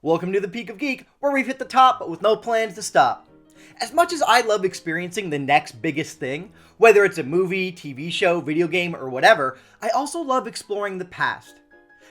Welcome to the Peak of Geek, where we've hit the top but with no plans to stop. As much as I love experiencing the next biggest thing, whether it's a movie, TV show, video game, or whatever, I also love exploring the past.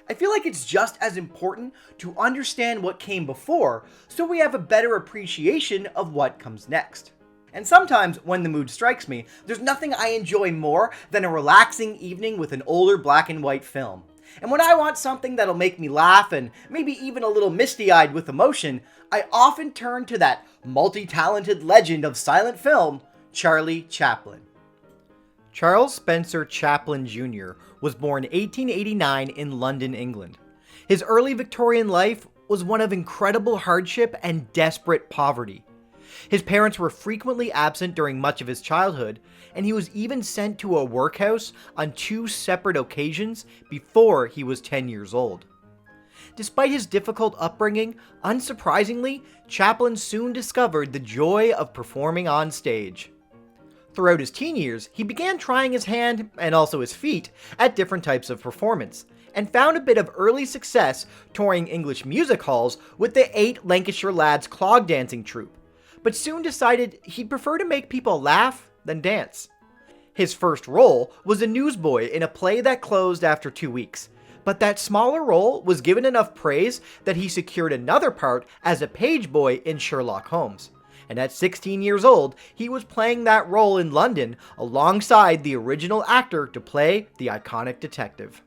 I feel like it's just as important to understand what came before, so we have a better appreciation of what comes next. And sometimes, when the mood strikes me, there's nothing I enjoy more than a relaxing evening with an older black and white film. And when I want something that'll make me laugh and maybe even a little misty-eyed with emotion, I often turn to that multi-talented legend of silent film, Charlie Chaplin. Charles Spencer Chaplin Jr. was born 1889 in London, England. His early Victorian life was one of incredible hardship and desperate poverty. His parents were frequently absent during much of his childhood, and he was even sent to a workhouse on 2 separate occasions before he was 10 years old. Despite his difficult upbringing, unsurprisingly, Chaplin soon discovered the joy of performing on stage. Throughout his teen years, he began trying his hand, and also his feet, at different types of performance, and found a bit of early success touring English music halls with the 8 Lancashire Lads clog dancing troupe, but soon decided he'd prefer to make people laugh than dance. His first role was a newsboy in a play that closed after 2 weeks, but that smaller role was given enough praise that he secured another part as a page boy in Sherlock Holmes. And at 16 years old, he was playing that role in London alongside the original actor to play the iconic detective.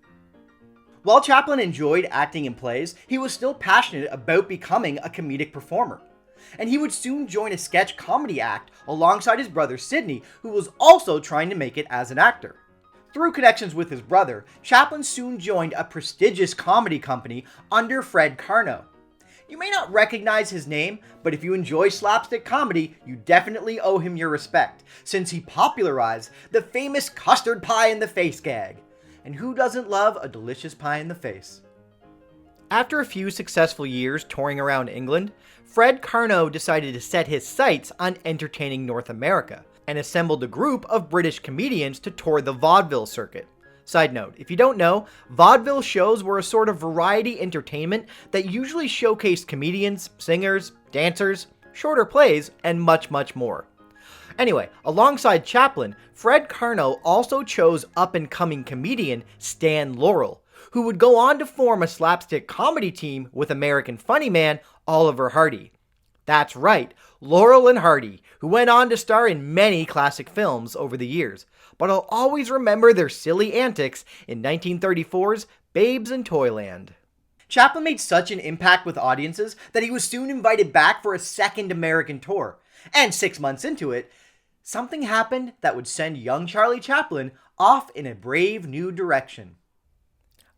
While Chaplin enjoyed acting in plays, he was still passionate about becoming a comedic performer. And he would soon join a sketch comedy act alongside his brother Sidney, who was also trying to make it as an actor. Through connections with his brother, Chaplin soon joined a prestigious comedy company under Fred Karno. You may not recognize his name, but if you enjoy slapstick comedy, you definitely owe him your respect, since he popularized the famous custard pie in the face gag. And who doesn't love a delicious pie in the face? After a few successful years touring around England, Fred Karno decided to set his sights on entertaining North America, and assembled a group of British comedians to tour the vaudeville circuit. Side note, if you don't know, vaudeville shows were a sort of variety entertainment that usually showcased comedians, singers, dancers, shorter plays, and much, much more. Anyway, alongside Chaplin, Fred Karno also chose up-and-coming comedian Stan Laurel, who would go on to form a slapstick comedy team with American funny man Oliver Hardy. That's right, Laurel and Hardy, who went on to star in many classic films over the years, but I'll always remember their silly antics in 1934's Babes in Toyland. Chaplin made such an impact with audiences that he was soon invited back for a second American tour, and 6 months into it, something happened that would send young Charlie Chaplin off in a brave new direction.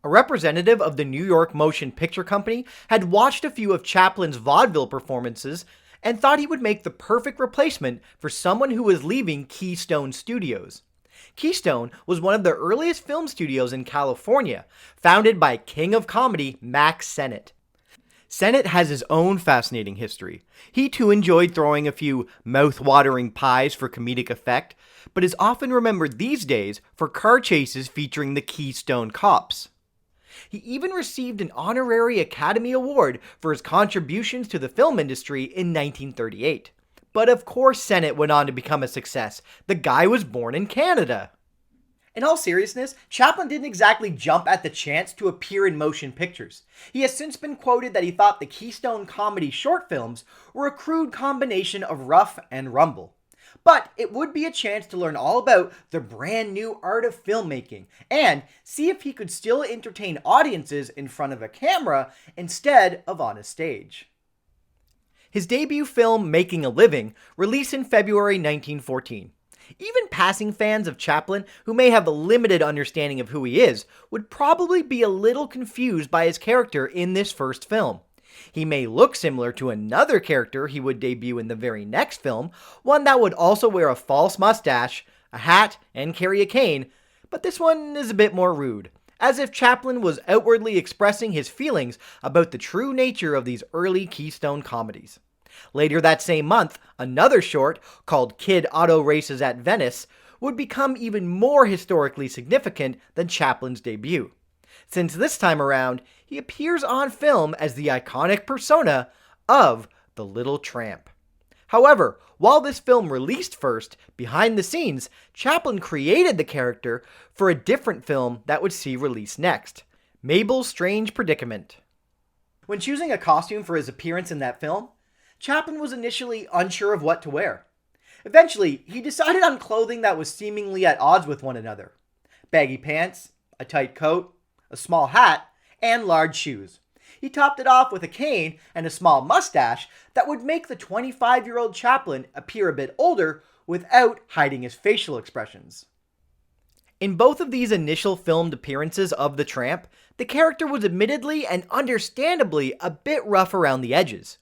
A representative of the New York Motion Picture Company had watched a few of Chaplin's vaudeville performances and thought he would make the perfect replacement for someone who was leaving Keystone Studios. Keystone was one of the earliest film studios in California, founded by king of comedy Max Sennett. Sennett has his own fascinating history. He too enjoyed throwing a few mouth-watering pies for comedic effect, but is often remembered these days for car chases featuring the Keystone Cops. He even received an honorary Academy Award for his contributions to the film industry in 1938. But of course Sennett went on to become a success. The guy was born in Canada. In all seriousness, Chaplin didn't exactly jump at the chance to appear in motion pictures. He has since been quoted that he thought the Keystone comedy short films were a crude combination of rough and rumble. But it would be a chance to learn all about the brand new art of filmmaking and see if he could still entertain audiences in front of a camera instead of on a stage. His debut film, Making a Living, released in February 1914. Even passing fans of Chaplin, who may have a limited understanding of who he is, would probably be a little confused by his character in this first film. He may look similar to another character he would debut in the very next film, one that would also wear a false mustache, a hat, and carry a cane, but this one is a bit more rude, as if Chaplin was outwardly expressing his feelings about the true nature of these early Keystone comedies. Later that same month, another short, called Kid Auto Races at Venice, would become even more historically significant than Chaplin's debut. Since this time around, he appears on film as the iconic persona of the Little Tramp. However, while this film released first, behind the scenes, Chaplin created the character for a different film that would see release next, Mabel's Strange Predicament. When choosing a costume for his appearance in that film, Chaplin was initially unsure of what to wear. Eventually, he decided on clothing that was seemingly at odds with one another. Baggy pants, a tight coat, a small hat, and large shoes. He topped it off with a cane and a small mustache that would make the 25-year-old Chaplin appear a bit older without hiding his facial expressions. In both of these initial filmed appearances of the Tramp, the character was admittedly and understandably a bit rough around the edges.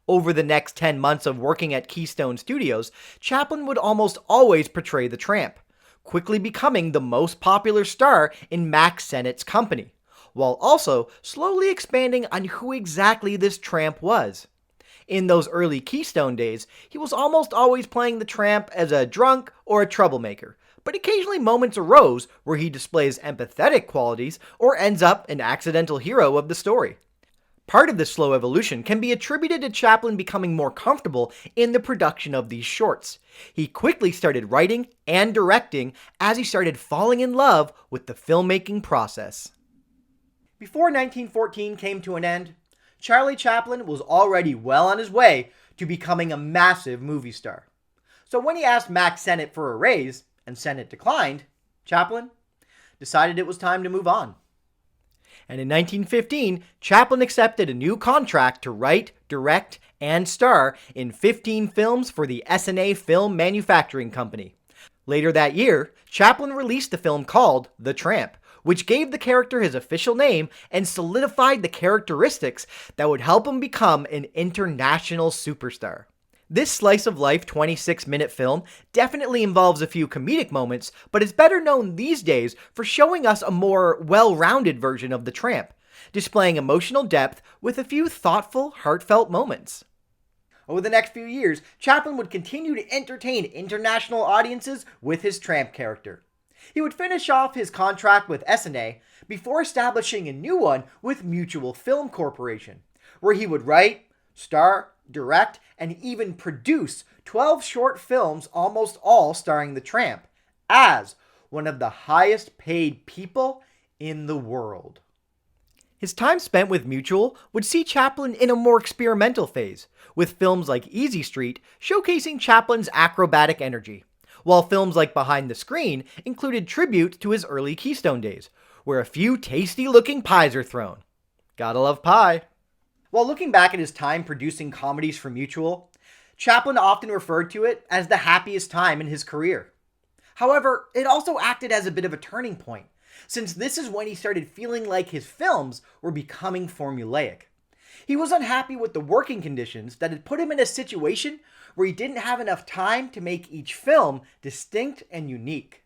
Over the next 10 months of working at Keystone Studios, Chaplin would almost always portray the Tramp, quickly becoming the most popular star in Mack Sennett's company, while also slowly expanding on who exactly this Tramp was. In those early Keystone days, he was almost always playing the Tramp as a drunk or a troublemaker, but occasionally moments arose where he displays empathetic qualities or ends up an accidental hero of the story. Part of this slow evolution can be attributed to Chaplin becoming more comfortable in the production of these shorts. He quickly started writing and directing as he started falling in love with the filmmaking process. Before 1914 came to an end, Charlie Chaplin was already well on his way to becoming a massive movie star. So when he asked Mack Sennett for a raise, and Sennett declined, Chaplin decided it was time to move on. And in 1915, Chaplin accepted a new contract to write, direct, and star in 15 films for the S&A Film Manufacturing Company. Later that year, Chaplin released the film called The Tramp, which gave the character his official name and solidified the characteristics that would help him become an international superstar. This slice-of-life 26-minute film definitely involves a few comedic moments, but is better known these days for showing us a more well-rounded version of the Tramp, displaying emotional depth with a few thoughtful, heartfelt moments. Over the next few years, Chaplin would continue to entertain international audiences with his Tramp character. He would finish off his contract with S&A before establishing a new one with Mutual Film Corporation, where he would write, star, direct, and even produce 12 short films, almost all starring the Tramp, as one of the highest paid people in the world. His time spent with Mutual would see Chaplin in a more experimental phase, with films like Easy Street showcasing Chaplin's acrobatic energy, while films like Behind the Screen included tribute to his early Keystone days, where a few tasty-looking pies are thrown. Gotta love pie. While looking back at his time producing comedies for Mutual, Chaplin often referred to it as the happiest time in his career. However, it also acted as a bit of a turning point, since this is when he started feeling like his films were becoming formulaic. He was unhappy with the working conditions that had put him in a situation where he didn't have enough time to make each film distinct and unique.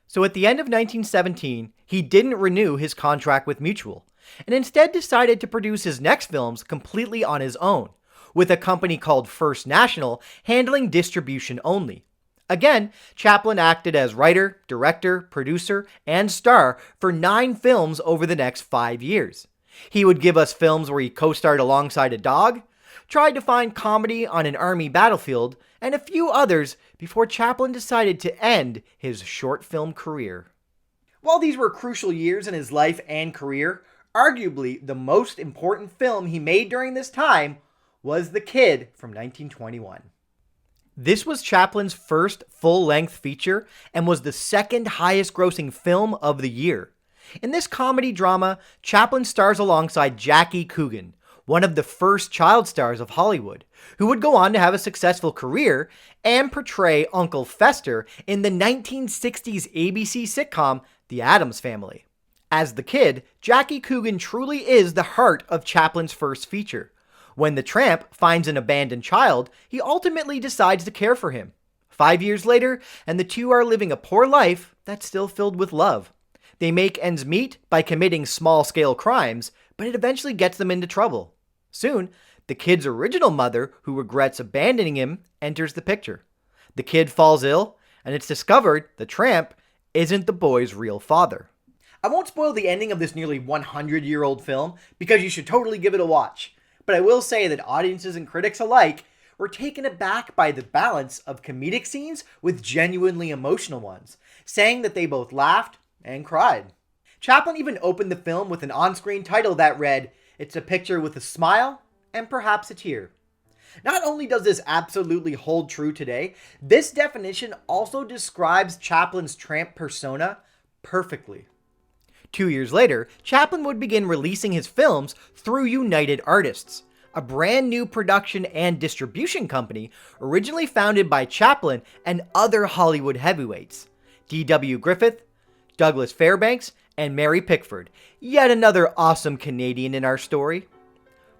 So at the end of 1917, he didn't renew his contract with Mutual, and instead decided to produce his next films completely on his own, with a company called First National handling distribution only. Again, Chaplin acted as writer, director, producer, and star for 9 films over the next 5 years. He would give us films where he co-starred alongside a dog, tried to find comedy on an army battlefield, and a few others before Chaplin decided to end his short film career. While these were crucial years in his life and career, arguably the most important film he made during this time was The Kid from 1921. This was Chaplin's first full-length feature and was the second highest-grossing film of the year. In this comedy drama, Chaplin stars alongside Jackie Coogan, one of the first child stars of Hollywood, who would go on to have a successful career and portray Uncle Fester in the 1960s ABC sitcom The Addams Family. As the Kid, Jackie Coogan truly is the heart of Chaplin's first feature. When the Tramp finds an abandoned child, he ultimately decides to care for him. 5 years later, and the two are living a poor life that's still filled with love. They make ends meet by committing small-scale crimes, but it eventually gets them into trouble. Soon, the Kid's original mother, who regrets abandoning him, enters the picture. The Kid falls ill, and it's discovered the Tramp isn't the boy's real father. I won't spoil the ending of this nearly 100-year-old film because you should totally give it a watch, but I will say that audiences and critics alike were taken aback by the balance of comedic scenes with genuinely emotional ones, saying that they both laughed and cried. Chaplin even opened the film with an on-screen title that read, "It's a picture with a smile and perhaps a tear." Not only does this absolutely hold true today, this definition also describes Chaplin's tramp persona perfectly. 2 years later, Chaplin would begin releasing his films through United Artists, a brand new production and distribution company originally founded by Chaplin and other Hollywood heavyweights, D.W. Griffith, Douglas Fairbanks, and Mary Pickford, yet another awesome Canadian in our story.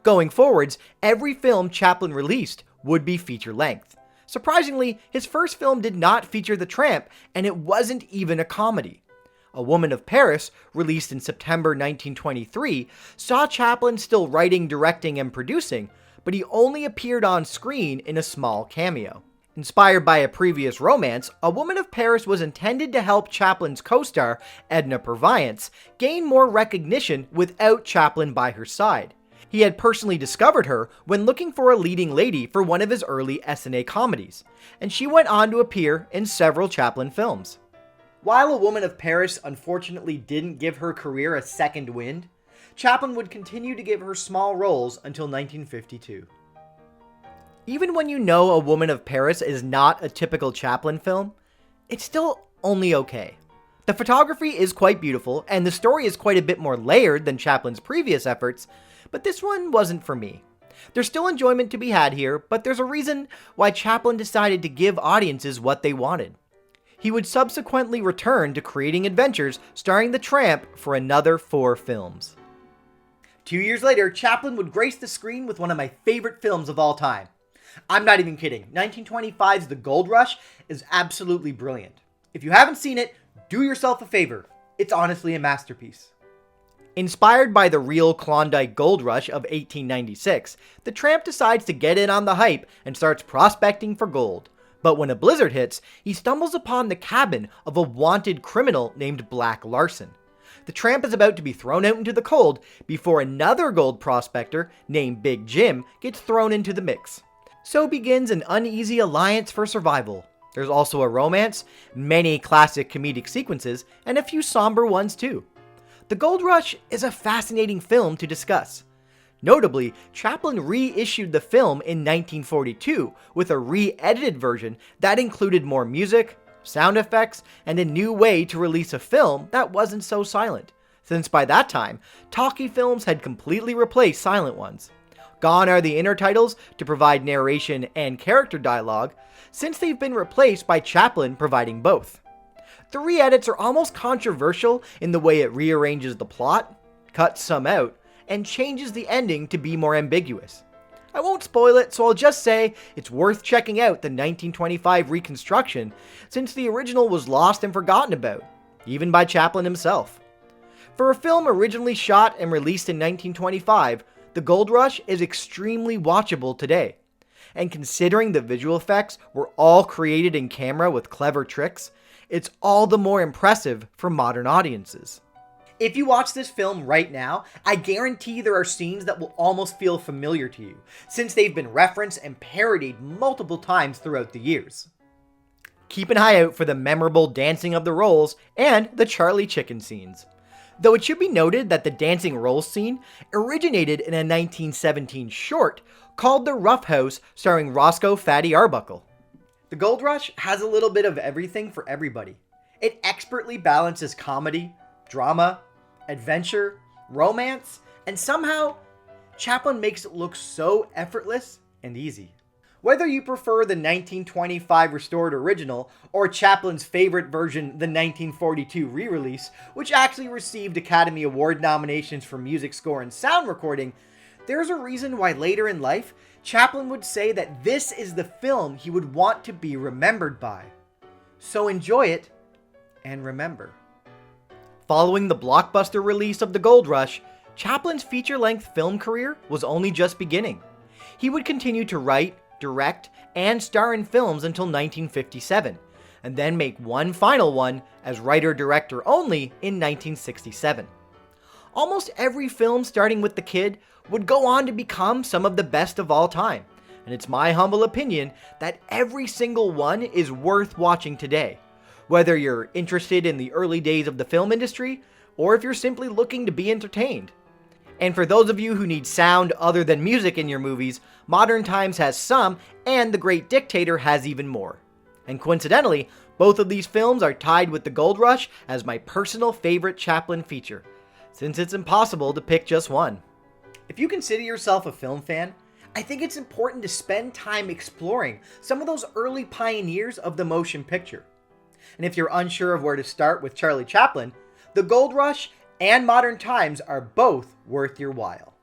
Going forwards, every film Chaplin released would be feature-length. Surprisingly, his first film did not feature the tramp, and it wasn't even a comedy. A Woman of Paris, released in September 1923, saw Chaplin still writing, directing, and producing, but he only appeared on screen in a small cameo. Inspired by a previous romance, A Woman of Paris was intended to help Chaplin's co-star, Edna Purviance, gain more recognition without Chaplin by her side. He had personally discovered her when looking for a leading lady for one of his early S&A comedies, and she went on to appear in several Chaplin films. While A Woman of Paris unfortunately didn't give her career a second wind, Chaplin would continue to give her small roles until 1952. Even when you know A Woman of Paris is not a typical Chaplin film, it's still only okay. The photography is quite beautiful, and the story is quite a bit more layered than Chaplin's previous efforts, but this one wasn't for me. There's still enjoyment to be had here, but there's a reason why Chaplin decided to give audiences what they wanted. He would subsequently return to creating adventures starring the tramp for another 4 films. 2 years later, Chaplin would grace the screen with one of my favorite films of all time. I'm not even kidding. 1925's The Gold Rush is absolutely brilliant. If you haven't seen it, do yourself a favor. It's honestly a masterpiece. Inspired by the real Klondike Gold Rush of 1896, the tramp decides to get in on the hype and starts prospecting for gold. But when a blizzard hits, he stumbles upon the cabin of a wanted criminal named Black Larson. The tramp is about to be thrown out into the cold before another gold prospector named Big Jim gets thrown into the mix. So begins an uneasy alliance for survival. There's also a romance, many classic comedic sequences, and a few somber ones too. The Gold Rush is a fascinating film to discuss. Notably, Chaplin reissued the film in 1942 with a re-edited version that included more music, sound effects, and a new way to release a film that wasn't so silent, since by that time, talkie films had completely replaced silent ones. Gone are the intertitles to provide narration and character dialogue, since they've been replaced by Chaplin providing both. The re-edits are almost controversial in the way it rearranges the plot, cuts some out, and changes the ending to be more ambiguous. I won't spoil it, so I'll just say it's worth checking out the 1925 reconstruction, since the original was lost and forgotten about, even by Chaplin himself. For a film originally shot and released in 1925, The Gold Rush is extremely watchable today. And considering the visual effects were all created in camera with clever tricks, it's all the more impressive for modern audiences. If you watch this film right now, I guarantee there are scenes that will almost feel familiar to you, since they've been referenced and parodied multiple times throughout the years. Keep an eye out for the memorable dancing of the rolls and the Charlie Chicken scenes. Though it should be noted that the dancing rolls scene originated in a 1917 short called The Rough House, starring Roscoe Fatty Arbuckle. The Gold Rush has a little bit of everything for everybody. It expertly balances comedy, drama, adventure, romance, and somehow, Chaplin makes it look so effortless and easy. Whether you prefer the 1925 restored original, or Chaplin's favorite version, the 1942 re-release, which actually received Academy Award nominations for music score and sound recording, there's a reason why later in life, Chaplin would say that this is the film he would want to be remembered by. So enjoy it, and remember. Following the blockbuster release of The Gold Rush, Chaplin's feature-length film career was only just beginning. He would continue to write, direct, and star in films until 1957, and then make one final one as writer-director only in 1967. Almost every film starting with the kid would go on to become some of the best of all time, and it's my humble opinion that every single one is worth watching today, whether you're interested in the early days of the film industry or if you're simply looking to be entertained. And for those of you who need sound other than music in your movies, Modern Times has some, and The Great Dictator has even more. And coincidentally, both of these films are tied with The Gold Rush as my personal favorite Chaplin feature, since it's impossible to pick just one. If you consider yourself a film fan, I think it's important to spend time exploring some of those early pioneers of the motion picture. And if you're unsure of where to start with Charlie Chaplin, The Gold Rush and Modern Times are both worth your while.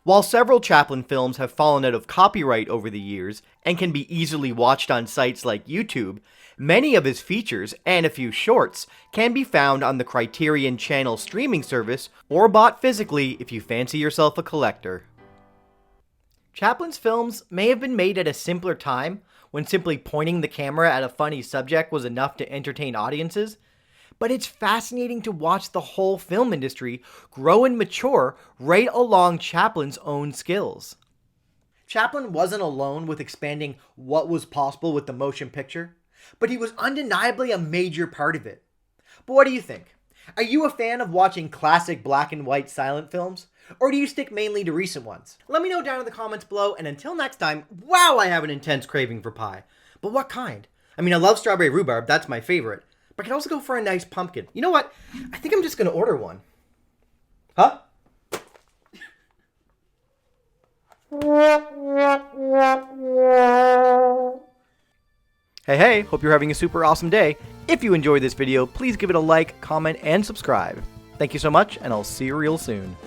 While several Chaplin films have fallen out of copyright over the years and can be easily watched on sites like YouTube, many of his features and a few shorts can be found on the Criterion Channel streaming service or bought physically if you fancy yourself a collector. Chaplin's films may have been made at a simpler time, when simply pointing the camera at a funny subject was enough to entertain audiences, but it's fascinating to watch the whole film industry grow and mature right along Chaplin's own skills. Chaplin wasn't alone with expanding what was possible with the motion picture, but he was undeniably a major part of it. But what do you think? Are you a fan of watching classic black and white silent films? Or do you stick mainly to recent ones? Let me know down in the comments below, and until next time, wow, I have an intense craving for pie. But what kind? I mean, I love strawberry rhubarb, that's my favorite. But I could also go for a nice pumpkin. You know what? I think I'm just gonna order one. Huh? Hey, hope you're having a super awesome day. If you enjoyed this video, please give it a like, comment, and subscribe. Thank you so much, and I'll see you real soon.